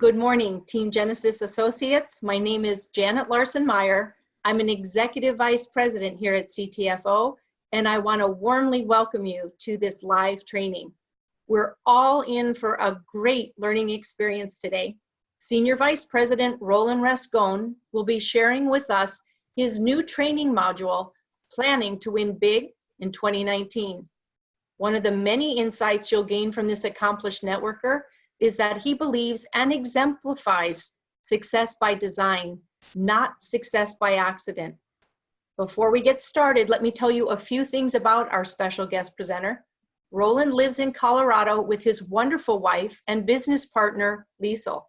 Good morning, Team Genesis Associates. My name is Janet Larson-Meyer. I'm an Executive Vice President here at CTFO, and I want to warmly welcome you to this live training. We're all in for a great learning experience today. Senior Vice President Roland Rascon will be sharing with us his new training module, Planning to Win Big in 2019. One of the many insights you'll gain from this accomplished networker is that he believes and exemplifies success by design, not success by accident. Before we get started, let me tell you a few things about our special guest presenter. Roland lives in Colorado with his wonderful wife and business partner, Liesl.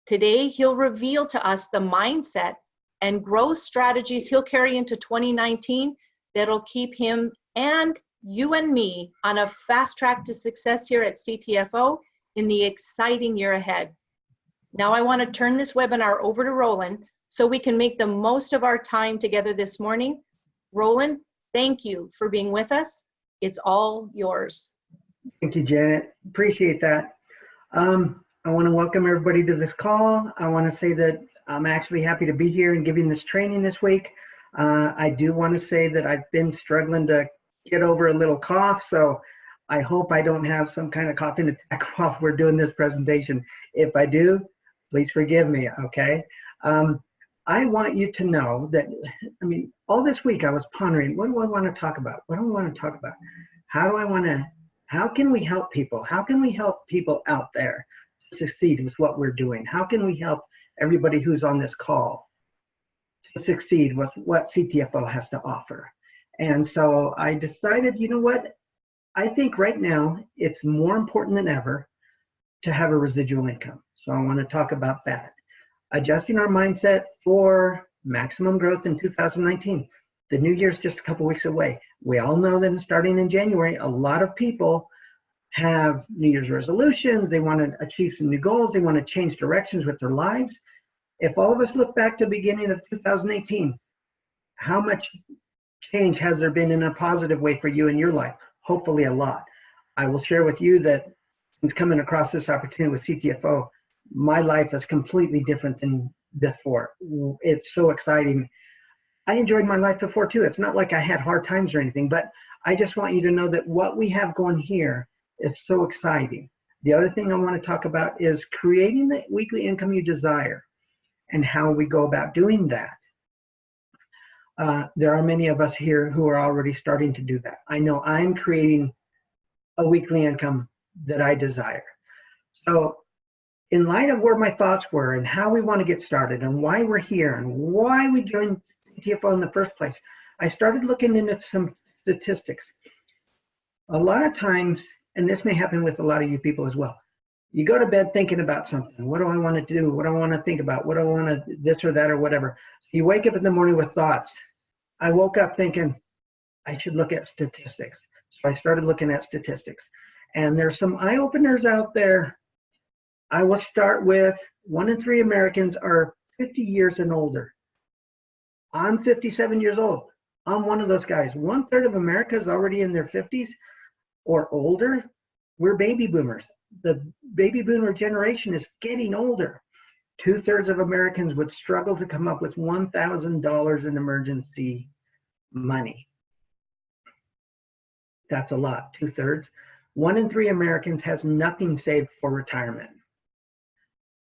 Today, he'll reveal to us the mindset and growth strategies he'll carry into 2019 that'll keep him and you and me on a fast track to success here at CTFO in the exciting year ahead. Now I want to turn this webinar over to Roland so we can make the most of our time together this morning. Roland, thank you for being with us. It's all yours. Thank you, Janet. Appreciate that. I want to welcome everybody to this call. I want to say that I'm actually happy to be here and giving this training this week. I do want to say that I've been struggling to get over a little cough, so I hope I don't have some kind of coughing attack while we're doing this presentation. If I do, please forgive me, okay? I want you to know that, all this week I was pondering, what do I want to talk about? What do I want to talk about? How can we help people? How can we help people out there succeed with what we're doing? How can we help everybody who's on this call to succeed with what CTFO has to offer? And so I decided, you know what? I think right now it's more important than ever to have a residual income. So I want to talk about that. Adjusting our mindset for maximum growth in 2019. The new year's just a couple weeks away. We all know that starting in January, a lot of people have New Year's resolutions. They want to achieve some new goals. They want to change directions with their lives. If all of us look back to the beginning of 2018, how much change has there been in a positive way for you in your life? Hopefully a lot. I will share with you that since coming across this opportunity with CTFO, my life is completely different than before. It's so exciting. I enjoyed my life before too. It's not like I had hard times or anything, but I just want you to know that what we have going here is so exciting. The other thing I want to talk about is creating the weekly income you desire and how we go about doing that. There are many of us here who are already starting to do that. I know I'm creating a weekly income that I desire. So in light of where my thoughts were and how we want to get started and why we're here and why we joined CTFO in the first place, I started looking into some statistics. A lot of times, and this may happen with a lot of you people as well, you go to bed thinking about something. What do I want to do? What do I want to think about? What do I want to this or that or whatever? So you wake up in the morning with thoughts. I woke up thinking I should look at statistics. So I started looking at statistics. And there's some eye-openers out there. I will start with 1 in 3 Americans are 50 years and older. I'm 57 years old. I'm one of those guys. 1/3 of America is already in their 50s or older. We're baby boomers. The baby boomer generation is getting older. 2/3 of Americans would struggle to come up with $1,000 in emergency money. That's a lot, 2/3. 1 in 3 Americans has nothing saved for retirement.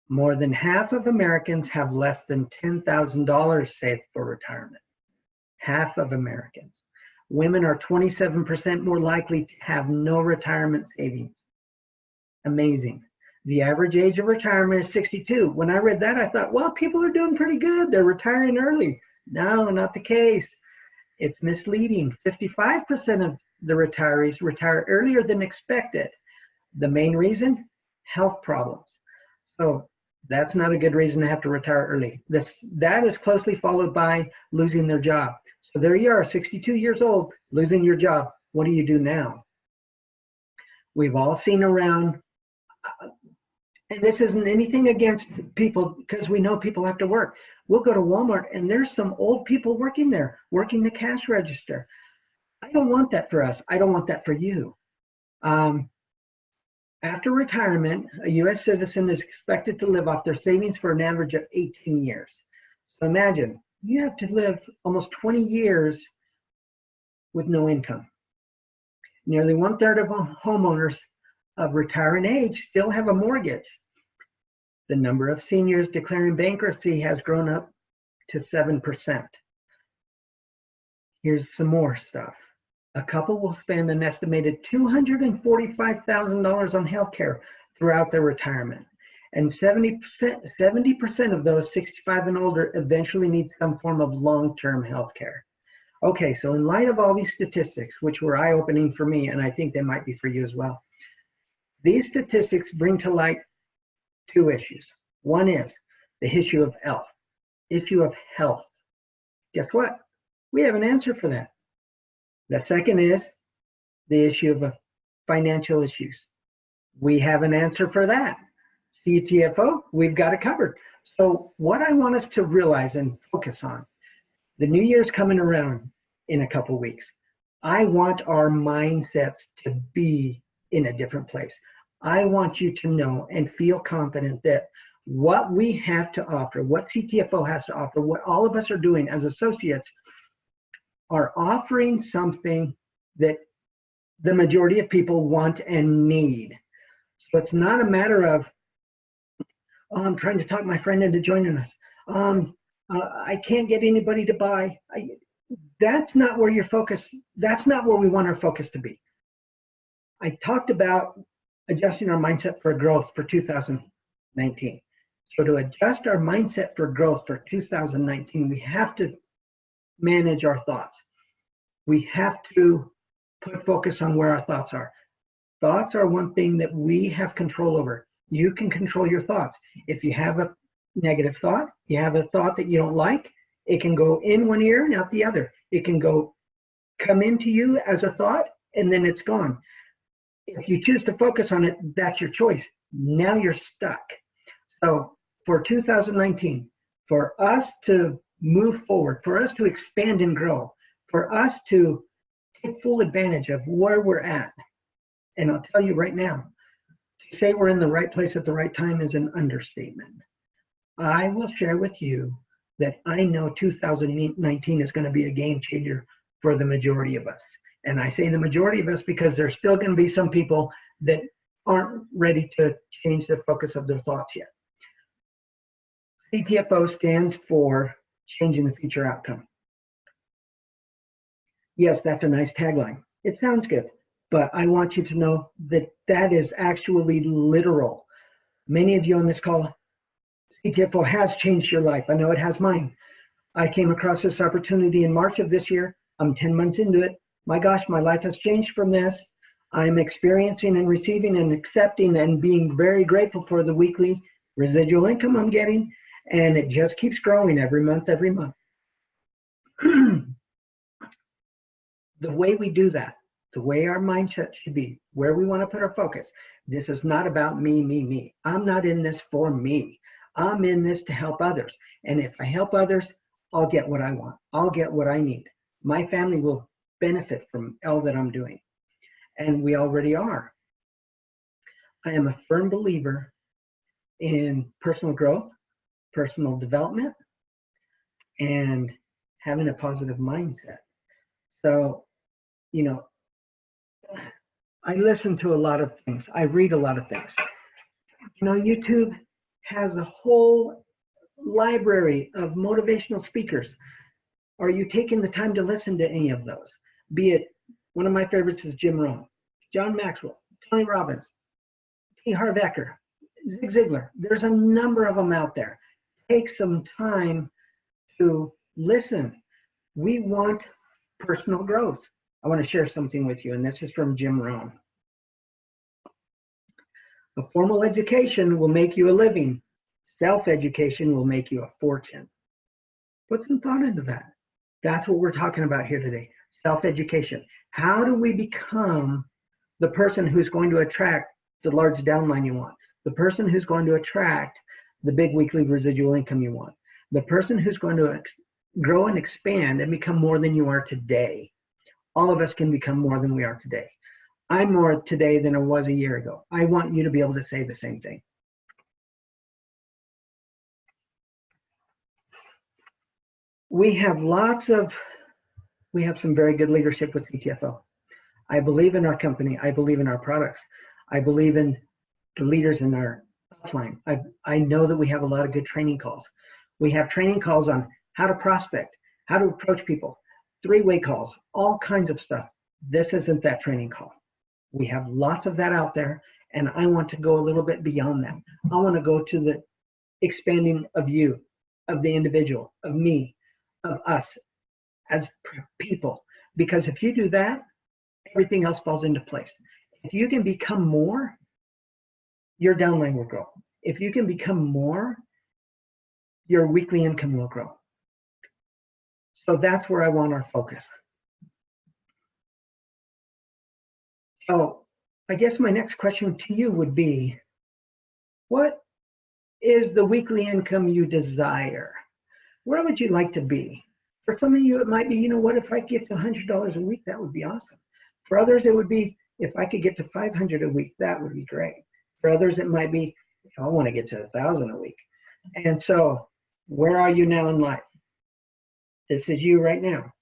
More than half of Americans have less than $10,000 saved for retirement. Half of Americans. Women are 27% more likely to have no retirement savings. Amazing. The average age of retirement is 62. When I read that, I thought, well, people are doing pretty good. They're retiring early. No, not the case. It's misleading. 55% of the retirees retire earlier than expected. The main reason? Health problems. So that's not a good reason to have to retire early. That is closely followed by losing their job. So there you are, 62 years old, losing your job. What do you do now? We've all seen around, and this isn't anything against people because we know people have to work. We'll go to Walmart and there's some old people working there, working the cash register. I don't want that for us. I don't want that for you. After retirement, a U.S. citizen is expected to live off their savings for an average of 18 years. So imagine, you have to live almost 20 years with no income. Nearly 1/3 of homeowners of retiring age still have a mortgage. The number of seniors declaring bankruptcy has grown up to 7%. Here's some more stuff. A couple will spend an estimated $245,000 on healthcare throughout their retirement. And 70% of those 65 and older eventually need some form of long-term healthcare. Okay, so in light of all these statistics, which were eye-opening for me, and I think they might be for you as well, these statistics bring to light two issues. One is the issue of health. Guess what? We have an answer for that. The second is the issue of financial issues. We have an answer for that. CTFO, we've got it covered. So what I want us to realize and focus on, the new year's coming around in a couple weeks. I want our mindsets to be in a different place. I want you to know and feel confident that what we have to offer, what CTFO has to offer, what all of us are doing as associates are offering something that the majority of people want and need. So it's not a matter of, oh, I'm trying to talk my friend into joining us. I can't get anybody to buy. That's not where your focus, that's not where we want our focus to be. I talked about adjusting our mindset for growth for 2019. So to adjust our mindset for growth for 2019, we have to manage our thoughts. We have to put focus on where our thoughts are. Thoughts are one thing that we have control over. You can control your thoughts. If you have a negative thought, you have a thought that you don't like, it can go in one ear and out the other. It can come into you as a thought and then it's gone. If you choose to focus on it, that's your choice. Now you're stuck. So for 2019, for us to move forward, for us to expand and grow, for us to take full advantage of where we're at. And I'll tell you right now, to say we're in the right place at the right time is an understatement. I will share with you that I know 2019 is going to be a game changer for the majority of us. And I say the majority of us because there's still going to be some people that aren't ready to change the focus of their thoughts yet. CTFO stands for changing the future outcome. Yes, that's a nice tagline. It sounds good, but I want you to know that that is actually literal. Many of you on this call, CTFO has changed your life. I know it has mine. I came across this opportunity in March of this year. I'm 10 months into it. My gosh, my life has changed from this. I'm experiencing and receiving and accepting and being very grateful for the weekly residual income I'm getting. And it just keeps growing every month. The way we do that, the way our mindset should be, where we want to put our focus, this is not about me. I'm not in this for me. I'm in this to help others. And if I help others, I'll get what I want. I'll get what I need. My family will benefit from all that I'm doing. And we already are. I am a firm believer in personal growth, personal development, and having a positive mindset. So, you know, I listen to a lot of things. I read a lot of things. You know, YouTube has a whole library of motivational speakers. Are you taking the time to listen to any of those? Be it, one of my favorites is Jim Rohn, John Maxwell, Tony Robbins, T. Harv Eker, Zig Ziglar. There's a number of them out there. Take some time to listen. We want personal growth. I want to share something with you, and this is from Jim Rohn. A formal education will make you a living. Self-education will make you a fortune. Put some thought into that. That's what we're talking about here today. Self-education. How do we become the person who's going to attract the large downline you want? The person who's going to attract the big weekly residual income you want? The person who's going to grow and expand and become more than you are today. All of us can become more than we are today. I'm more today than I was a year ago. I want you to be able to say the same thing. We have some very good leadership with CTFO. I believe in our company. I believe in our products. I believe in the leaders in our upline. I know that we have a lot of good training calls. We have training calls on how to prospect, how to approach people, three-way calls, all kinds of stuff. This isn't that training call. We have lots of that out there, and I want to go a little bit beyond that. I want to go to the expanding of you, of the individual, of me, of us as people. Because if you do that, everything else falls into place. If you can become more, your downline will grow. If you can become more, your weekly income will grow. So that's where I want our focus. So I guess my next question to you would be, what is the weekly income you desire? Where would you like to be? For some of you, it might be, you know what, if I get to $100 a week, that would be awesome. For others, it would be, if I could get to $500 a week, that would be great. For others, it might be, I want to get to $1,000 a week. And so, where are you now in life? This is you right now.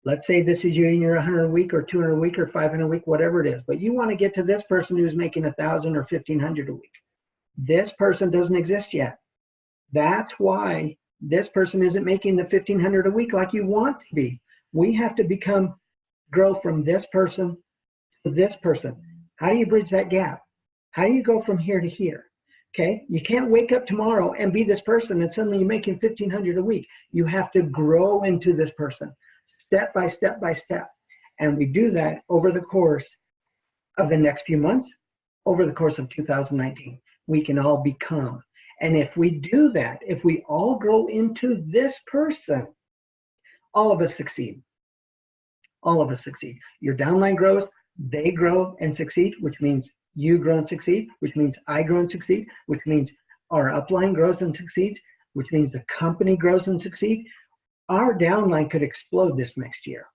Let's say this is you and you're 100 a week or 200 a week or 500 a week, whatever it is. But you want to get to this person who's making 1,000 or 1,500 a week. This person doesn't exist yet. That's why this person isn't making the 1,500 a week like you want to be. We have to grow from this person to this person. How do you bridge that gap? How do you go from here to here? Okay, you can't wake up tomorrow and be this person and suddenly you're making 1,500 a week. You have to grow into this person, step by step by step. And we do that over the course of the next few months, over the course of 2019. We can all become. And if we do that, if we all grow into this person, all of us succeed. All of us succeed. Your downline grows, they grow and succeed, which means you grow and succeed, which means I grow and succeed, which means our upline grows and succeeds, which means the company grows and succeeds. Our downline could explode this next year.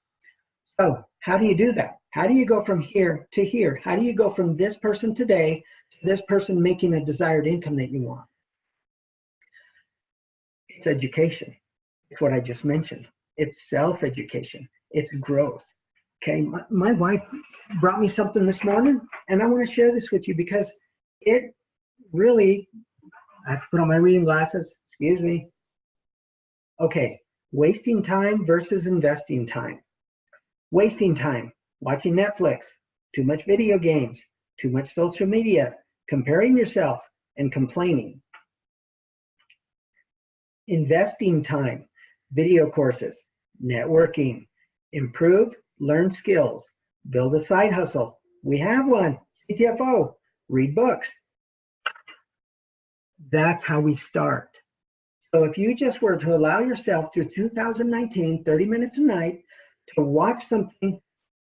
So how do you do that? How do you go from here to here? How do you go from this person today to this person making a desired income that you want? It's education. It's what I just mentioned. It's self-education. It's growth. Okay, my wife brought me something this morning, and I want to share this with you because it really, I have to put on my reading glasses, excuse me. Okay, wasting time versus investing time. Wasting time, watching Netflix, too much video games, too much social media, comparing yourself, and complaining. Investing time, video courses, networking, improve, learn skills, build a side hustle. We have one, CTFO, read books. That's how we start. So if you just were to allow yourself through 2019, 30 minutes a night, to watch something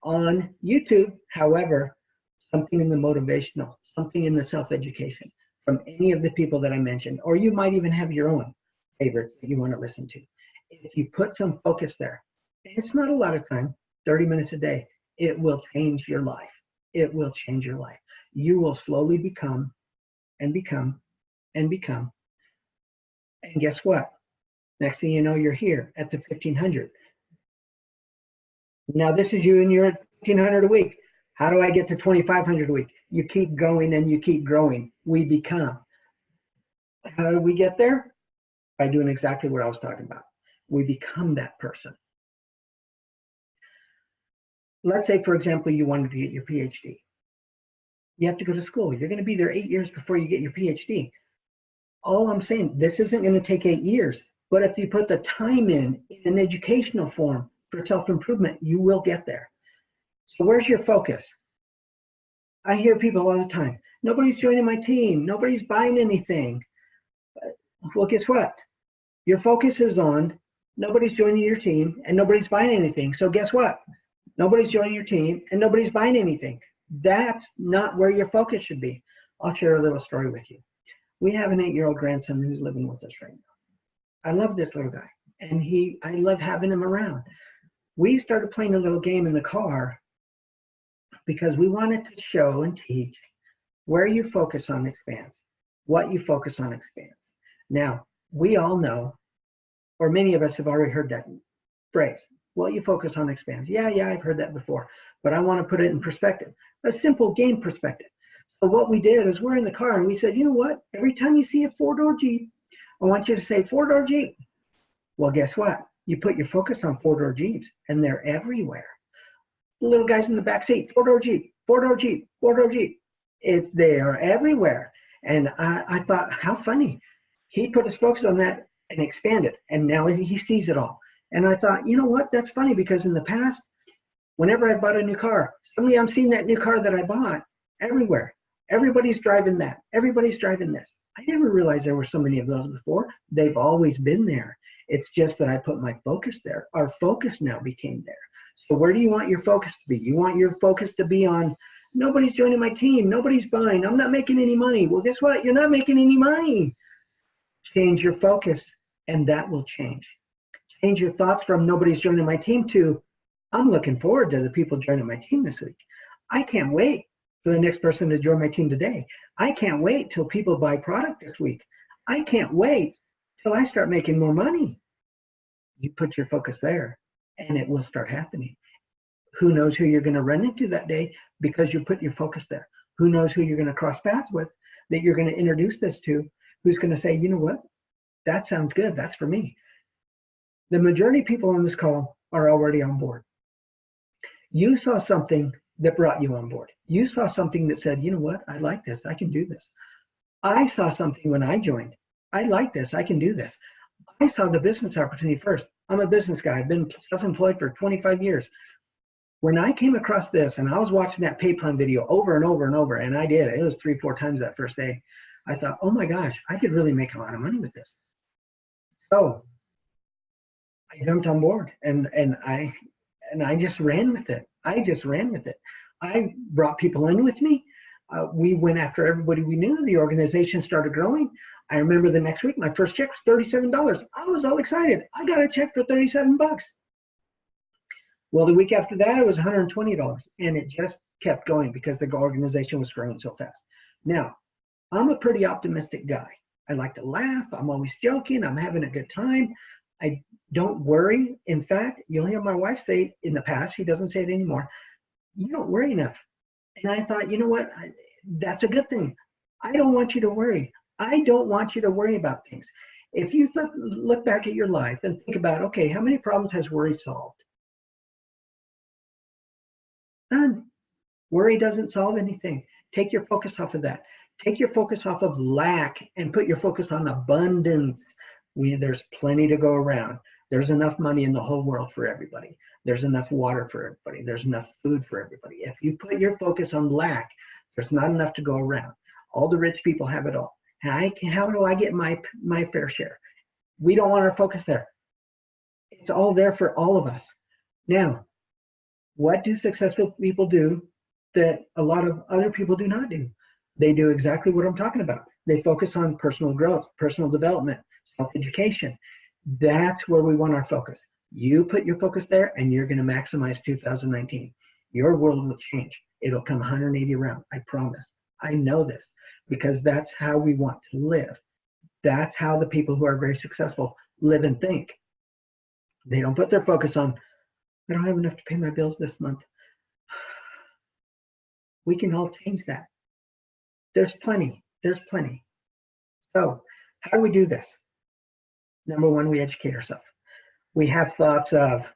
on YouTube, however, something in the motivational, something in the self-education from any of the people that I mentioned, or you might even have your own favorites that you want to listen to. If you put some focus there, it's not a lot of time, 30 minutes a day, it will change your life. It will change your life. You will slowly become and become and become. And guess what? Next thing you know, you're here at the 1,500. Now this is you and you're at 1,500 a week. How do I get to 2,500 a week? You keep going and you keep growing. We become. How do we get there? By doing exactly what I was talking about. We become that person. Let's say, for example, you wanted to get your PhD. You have to go to school. You're going to be there 8 years before you get your PhD. All I'm saying, this isn't going to take 8 years, but if you put the time in an educational form for self-improvement, you will get there. So where's your focus? I hear people all the time, nobody's joining my team, nobody's buying anything. Well, guess what? Your focus is on nobody's joining your team and nobody's buying anything. So guess what? Nobody's joining your team and nobody's buying anything. That's not where your focus should be. I'll share a little story with you. We have an 8-year-old grandson who's living with us right now. I love this little guy, and I love having him around. We started playing a little game in the car because we wanted to show and teach where you focus on expands, what you focus on expands. Now, we all know, or many of us have already heard that phrase, what you focus on expands. Yeah, I've heard that before, but I want to put it in perspective, a simple game perspective. So what we did is we're in the car and we said, you know what? Every time you see a four-door Jeep, I want you to say four-door Jeep. Well, guess what? You put your focus on four-door Jeeps and they're everywhere. The little guys in the back seat, four-door Jeep, four-door Jeep, four-door Jeep. They are everywhere. And I thought, how funny. He put his focus on that and expanded, and now he sees it all. And I thought, you know what? That's funny, because in the past, whenever I bought a new car, suddenly I'm seeing that new car that I bought everywhere. Everybody's driving that. Everybody's driving this. I never realized there were so many of those before. They've always been there. It's just that I put my focus there. Our focus now became there. So where do you want your focus to be? You want your focus to be on, nobody's joining my team, nobody's buying, I'm not making any money. Well, guess what? You're not making any money. Change your focus, and that will change. Change your thoughts from nobody's joining my team to, I'm looking forward to the people joining my team this week. I can't wait for the next person to join my team today. I can't wait till people buy product this week. I can't wait till I start making more money. You put your focus there, and it will start happening. Who knows who you're going to run into that day because you put your focus there? Who knows who you're going to cross paths with that you're going to introduce this to, who's going to say, you know what? That sounds good. That's for me. The majority of people on this call are already on board. You saw something that brought you on board. You saw something that said, you know what? I like this. I can do this. I saw something when I joined. I like this. I can do this. I saw the business opportunity first. I'm a business guy. I've been self-employed for 25 years. When I came across this and I was watching that pay plan video over and over and over, and I did, it was 3-4 times that first day, I thought, oh my gosh, I could really make a lot of money with this. So I jumped on board and I just ran with it. I brought people in with me. We went after everybody we knew. The organization started growing. I remember the next week, my first check was $37. I was all excited. I got a check for 37 bucks. Well, the week after that, it was $120, and it just kept going because the organization was growing so fast. Now, I'm a pretty optimistic guy. I like to laugh. I'm always joking. I'm having a good time. I don't worry. In fact, you'll hear my wife say in the past, she doesn't say it anymore, you don't worry enough. And I thought, you know what? That's a good thing. I don't want you to worry. I don't want you to worry about things. If you look back at your life and think about, okay, how many problems has worry solved? None. Worry doesn't solve anything. Take your focus off of that. Take your focus off of lack and put your focus on abundance. There's plenty to go around. There's enough money in the whole world for everybody. There's enough water for everybody. There's enough food for everybody. If you put your focus on lack, there's not enough to go around. All the rich people have it all. How do I get my fair share? We don't want our focus there. It's all there for all of us. Now, what do successful people do that a lot of other people do not do? They do exactly what I'm talking about. They focus on personal growth, personal development, self-education. That's where we want our focus. You put your focus there and you're going to maximize 2019. Your world will change. It'll come 180 around. I promise. I know this because that's how we want to live. That's how the people who are very successful live and think. They don't put their focus on, I don't have enough to pay my bills this month. We can all change that. There's plenty. There's plenty. So how do we do this? Number one, we educate ourselves. We have thoughts of,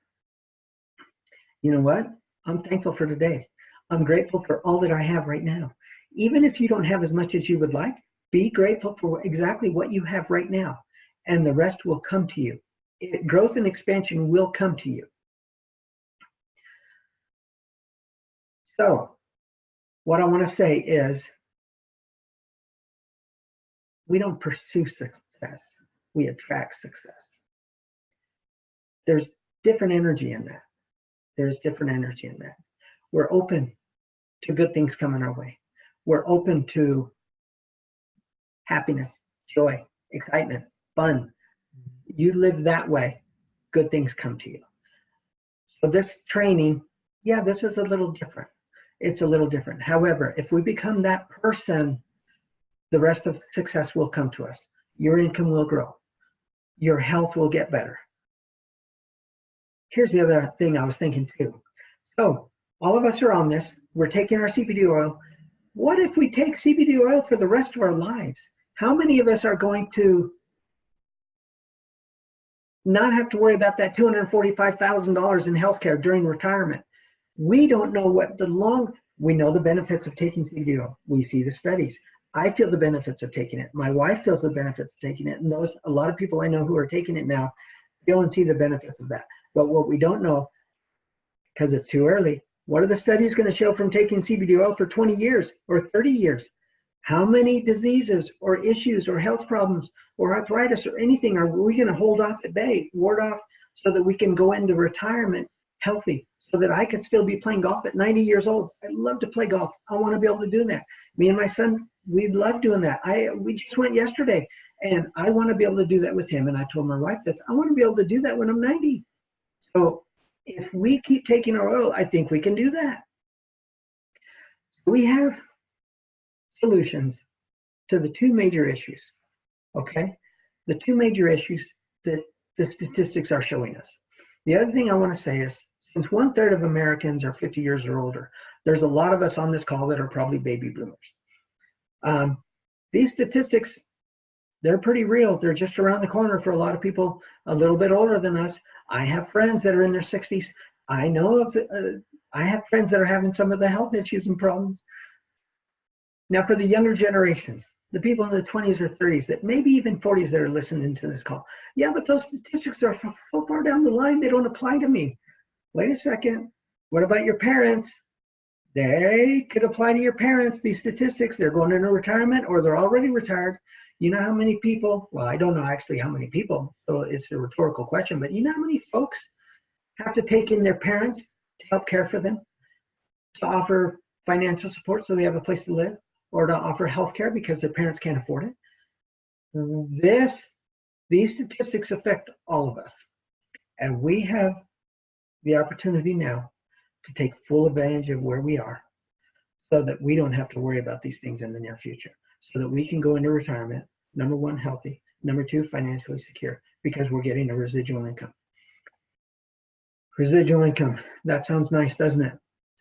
you know what? I'm thankful for today. I'm grateful for all that I have right now. Even if you don't have as much as you would like, be grateful for exactly what you have right now, and the rest will come to you. Growth and expansion will come to you. So what I want to say is, we don't pursue success, we attract success. There's different energy in that. There's different energy in that. We're open to good things coming our way. We're open to happiness, joy, excitement, fun. You live that way, good things come to you. So this training, yeah, this is a little different. it's a little different. However, if we become that person, the rest of success will come to us. Your income will grow. Your health will get better. Here's the other thing I was thinking too. So all of us are on this. We're taking our CBD oil. What if we take CBD oil for the rest of our lives? How many of us are going to not have to worry about that $245,000 in healthcare during retirement? We don't know we know the benefits of taking CBD oil. We see the studies. I feel the benefits of taking it. My wife feels the benefits of taking it. And a lot of people I know who are taking it now feel and see the benefits of that. But what we don't know, because it's too early, what are the studies going to show from taking CBD oil for 20 years or 30 years? How many diseases or issues or health problems or arthritis or anything are we going to hold off at bay, ward off, so that we can go into retirement healthy, so that I could still be playing golf at 90 years old? I'd love to play golf. I want to be able to do that. Me and my son, we love doing that. We just went yesterday, and I want to be able to do that with him. And I told my wife I want to be able to do that when I'm 90. So if we keep taking our oil, I think we can do that. So we have solutions to the two major issues, okay? The two major issues that the statistics are showing us. The other thing I want to say is, since 1/3 of Americans are 50 years or older, there's a lot of us on this call that are probably baby boomers. These statistics, they're pretty real. They're just around the corner for a lot of people a little bit older than us. I have friends that are in their 60s. I know I have friends that are having some of the health issues and problems. Now, for the younger generations, the people in the 20s or 30s, that maybe even 40s that are listening to this call, yeah, but those statistics are so far down the line, they don't apply to me. Wait a second. What about your parents? They could apply to your parents, these statistics. They're going into retirement or they're already retired. You know how many people, well, I don't know actually how many people, so it's a rhetorical question, but you know how many folks have to take in their parents to help care for them, to offer financial support so they have a place to live, or to offer health care because their parents can't afford it? These statistics affect all of us. And we have the opportunity now to take full advantage of where we are, so that we don't have to worry about these things in the near future, so that we can go into retirement, number one, healthy, number two, financially secure, because we're getting a residual income. Residual income, that sounds nice, doesn't it?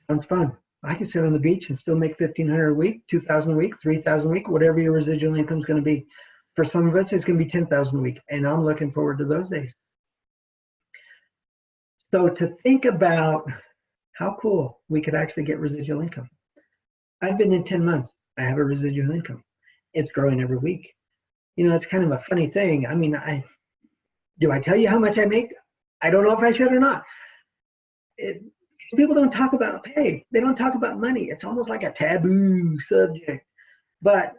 Sounds fun. I can sit on the beach and still make $1,500 a week, $2,000 a week, $3,000 a week, whatever your residual income is going to be. For some of us, it's going to be $10,000 a week, and I'm looking forward to those days. So to think about how cool we could actually get residual income. I've been in 10 months. I have a residual income. It's growing every week. You know, it's kind of a funny thing. I mean, do I tell you how much I make? I don't know if I should or not. People don't talk about pay. They don't talk about money. It's almost like a taboo subject. But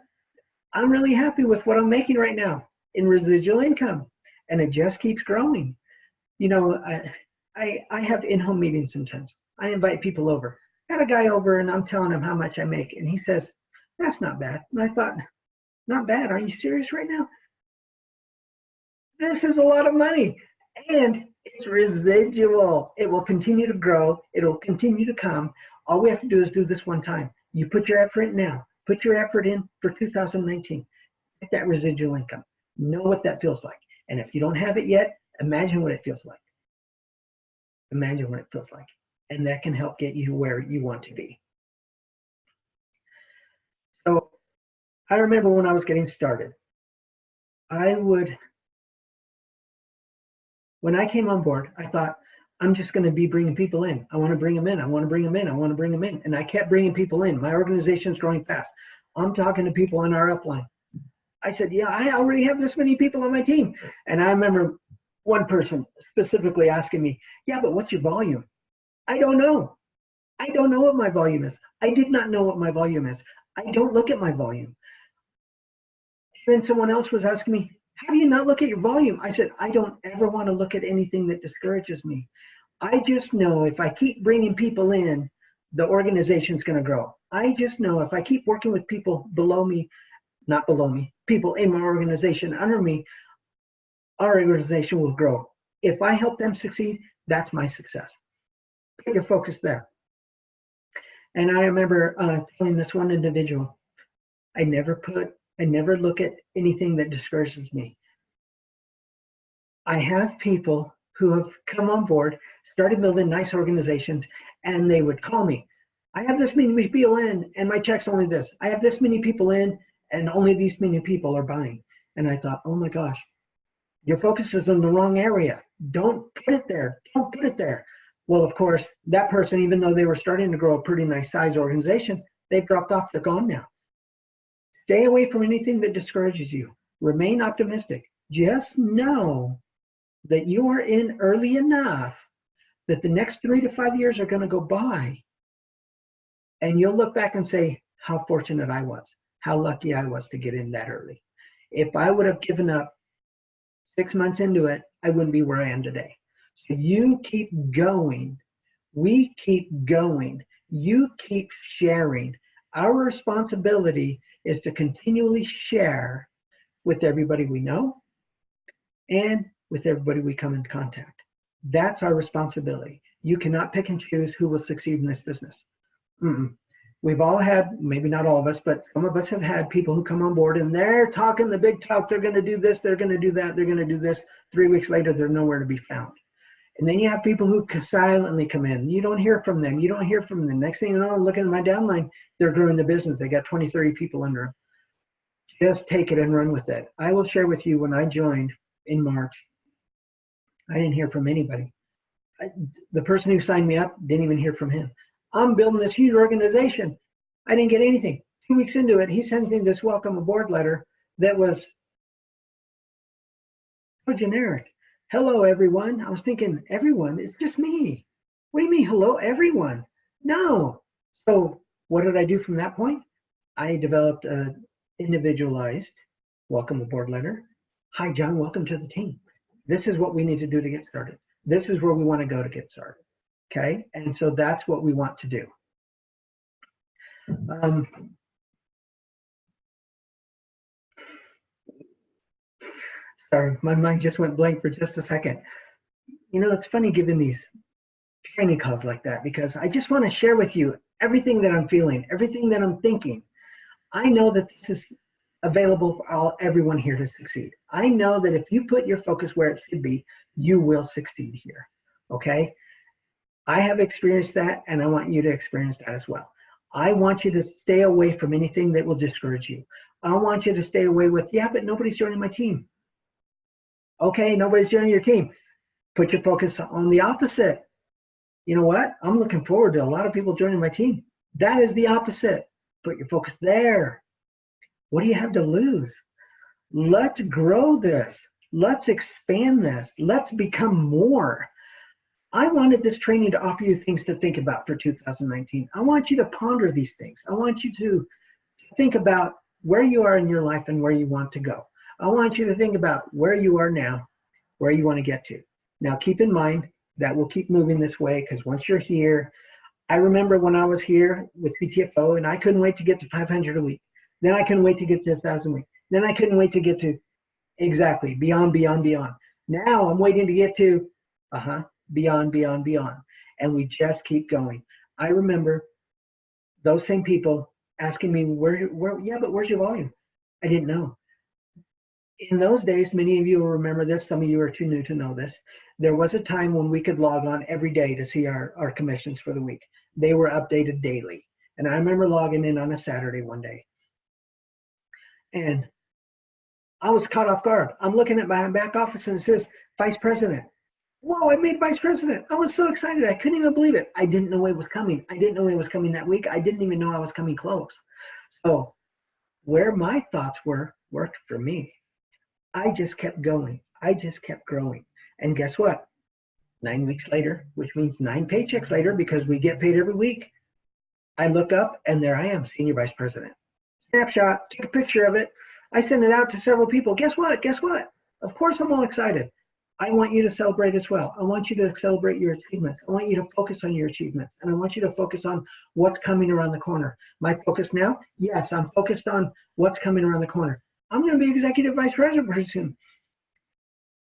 I'm really happy with what I'm making right now in residual income, and it just keeps growing. You know, I have in-home meetings sometimes. I invite people over. I had a guy over and I'm telling him how much I make, and he says, "That's not bad." And I thought, not bad? Are you serious right now? This is a lot of money, and it's residual. It will continue to grow. It'll continue to come. All we have to do is do this one time. You put your effort in now. Put your effort in for 2019. Get that residual income. Know what that feels like. And if you don't have it yet, imagine what it feels like. Imagine what it feels like. And that can help get you where you want to be. So I remember when I was getting started, when I came on board, I thought, I'm just going to be bringing people in. I want to bring them in. I want to bring them in. I want to bring them in. And I kept bringing people in. My organization's growing fast. I'm talking to people in our upline. I said, yeah, I already have this many people on my team. And I remember one person specifically asking me, yeah, but what's your volume? I don't know. I don't know what my volume is. I did not know what my volume is. I don't look at my volume. Then someone else was asking me, how do you not look at your volume? I said, I don't ever want to look at anything that discourages me. I just know if I keep bringing people in, the organization's going to grow. I just know if I keep working with people below me, not below me, people in my organization under me, our organization will grow. If I help them succeed, that's my success. Put your focus there. And I remember telling this one individual, I never look at anything that discourages me. I have people who have come on board, started building nice organizations, and they would call me. I have this many people in, and my check's only this. I have this many people in, and only these many people are buying. And I thought, oh my gosh, your focus is in the wrong area. Don't put it there. Don't put it there. Well, of course, that person, even though they were starting to grow a pretty nice size organization, they've dropped off. They're gone now. Stay away from anything that discourages you. Remain optimistic. Just know that you are in early enough that the next 3 to 5 years are going to go by, and you'll look back and say, how fortunate I was, how lucky I was to get in that early. If I would have given up 6 months into it, I wouldn't be where I am today. So you keep going. We keep going. You keep sharing. Our responsibility is to continually share with everybody we know and with everybody we come in contact. That's our responsibility. You cannot pick and choose who will succeed in this business. We've all had, maybe not all of us, but some of us have had people who come on board and they're talking the big talk. They're going to do this, they're going to do that, they're going to do this. 3 weeks later, they're nowhere to be found. And then you have people who silently come in. You don't hear from them. You don't hear from them. Next thing you know, I'm looking at my downline, they're growing the business. They got 20, 30 people under them. Just take it and run with it. I will share with you when I joined in March, I didn't hear from anybody. The person who signed me up didn't even hear from him. I'm building this huge organization. I didn't get anything. 2 weeks into it, he sends me this welcome aboard letter that was so generic. Hello, everyone. I was thinking, everyone? It's just me. What do you mean, hello, everyone? No. So what did I do from that point? I developed an individualized welcome aboard letter. Hi, John. Welcome to the team. This is what we need to do to get started. This is where we want to go to get started. Okay? And so that's what we want to do. Sorry, my mind just went blank for just a second. You know, it's funny giving these training calls like that because I just want to share with you everything that I'm feeling, everything that I'm thinking. I know that this is available for everyone here to succeed. I know that if you put your focus where it should be, you will succeed here. Okay? I have experienced that, and I want you to experience that as well. I want you to stay away from anything that will discourage you. I want you to stay away with, yeah, but nobody's joining my team. Okay, nobody's joining your team. Put your focus on the opposite. You know what? I'm looking forward to a lot of people joining my team. That is the opposite. Put your focus there. What do you have to lose? Let's grow this. Let's expand this. Let's become more. I wanted this training to offer you things to think about for 2019. I want you to ponder these things. I want you to think about where you are in your life and where you want to go. I want you to think about where you are now, where you want to get to. Now, keep in mind that we'll keep moving this way because once you're here, I remember when I was here with CTFO and I couldn't wait to get to 500 a week. Then I couldn't wait to get to 1,000 a week. Then I couldn't wait to get to exactly beyond, beyond, beyond. Now I'm waiting to get to beyond, beyond, beyond. And we just keep going. I remember those same people asking me, yeah, but where's your volume? I didn't know. In those days, many of you will remember this, some of you are too new to know this. There was a time when we could log on every day to see our commissions for the week. They were updated daily. And I remember logging in on a Saturday one day. And I was caught off guard. I'm looking at my back office and it says, Vice President. Whoa, I made Vice President. I was so excited. I couldn't even believe it. I didn't know it was coming. I didn't know it was coming that week. I didn't even know I was coming close. So where my thoughts were, worked for me. I just kept going. I just kept growing. And guess what? 9 weeks later, which means 9 paychecks later, because we get paid every week, I look up and there I am, Senior Vice President. Snapshot, take a picture of it. I send it out to several people. Guess what? Guess what? Of course I'm all excited. I want you to celebrate as well. I want you to celebrate your achievements. I want you to focus on your achievements. And I want you to focus on what's coming around the corner. My focus now? Yes, I'm focused on what's coming around the corner. I'm going to be Executive Vice President pretty soon.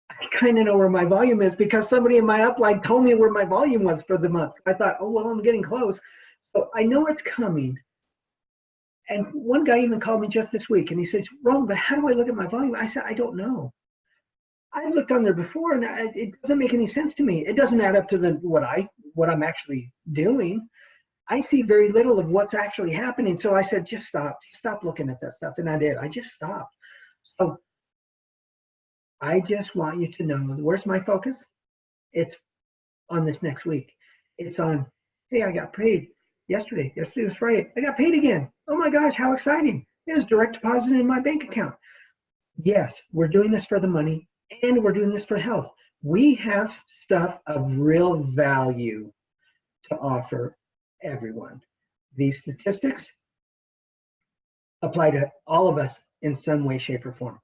I kind of know where my volume is because somebody in my upline told me where my volume was for the month. I thought, oh, well, I'm getting close. So I know it's coming. And one guy even called me just this week and he says, Roland, but how do I look at my volume? I said, I don't know. I looked on there before and it doesn't make any sense to me. It doesn't add up to what I'm actually doing. I see very little of what's actually happening. So I said, just stop looking at that stuff. And I did. I just stopped. So I just want you to know, where's my focus? It's on this next week. It's on, hey, I got paid yesterday. Yesterday was Friday. I got paid again. Oh my gosh, how exciting. It was direct deposit in my bank account. Yes, we're doing this for the money and we're doing this for health. We have stuff of real value to offer everyone. These statistics apply to all of us in some way, shape, or form.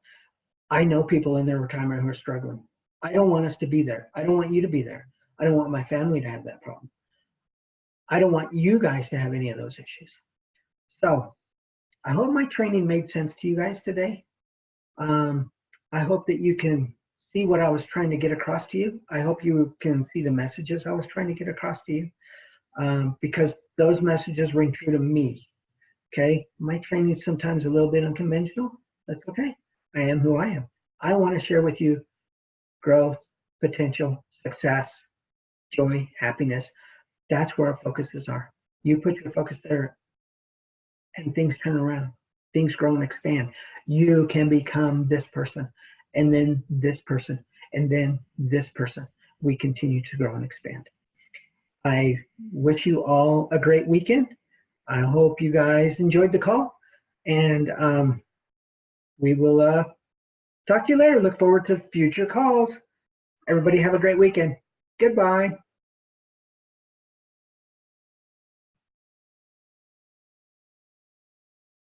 I know people in their retirement who are struggling. I don't want us to be there. I don't want you to be there. I don't want my family to have that problem. I don't want you guys to have any of those issues. So I hope my training made sense to you guys today. I hope that you can see what I was trying to get across to you. I hope you can see the messages I was trying to get across to you, because those messages ring true to me. Okay, my training is sometimes a little bit unconventional. That's okay. I am who I am. I want to share with you growth, potential, success, joy, happiness. That's where our focuses are. You put your focus there and things turn around. Things grow and expand. You can become this person and then this person and then this person. We continue to grow and expand. I wish you all a great weekend. I hope you guys enjoyed the call, and we will talk to you later. Look forward to future calls. Everybody have a great weekend. Goodbye.